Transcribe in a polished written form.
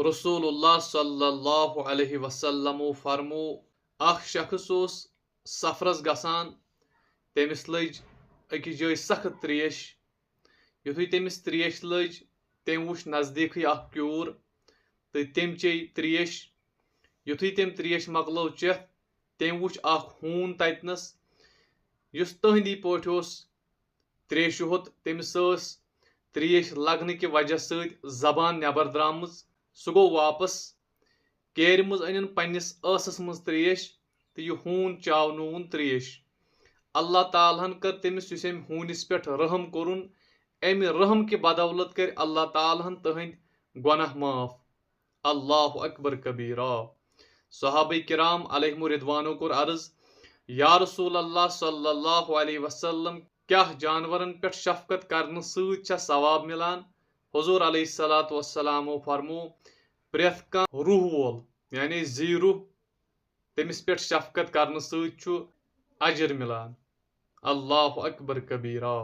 रसूलुल्लाह सल्लल्लाहु अलैहि वसल्लम फरमो अख शख्स ओस सफरस गसान तमिस लज अकिस जाय सख्त त्रेश युथुय तमिस त्रेश लज तम वुच नजदीक अख क्यूर तो तम चे त्रेश युथुय तम त्रेश मकलो चेथ तम वुच अख हून ततनस युस तहंदी पट ओस त्रेश होत तमिस त्रेश लगने कि वजह सत जबान नबर द्रामज सह गो वापस केर मज अनिन पन्निस असस मज त्रेश तो यह हून चावनून त्रेश अल्लाह तालहन कर तमिस युस अमि हूनिस पे रहम कोरुन अमि रहम कि बदौलत कर अल्लाह तालहन तहंद गुनाह माफ। अल्लाह अकबर कबीरा। सहाबा किराम अलैहिम रिदवानो कोर अर्ज या रसूल अल्लाह सल्लल्लाहु अलैहि वसल्लम क्या जानवरन पे शफकत करने सत सवाब मिलान। हुजूर अलैहिस्सलातु वस्सलाम फरमो प्रेथ कह रूह वोल यानी जी रूह तमिस पे शफकत करने सत अजर मिलान। अल्लाह अकबर कबीरा।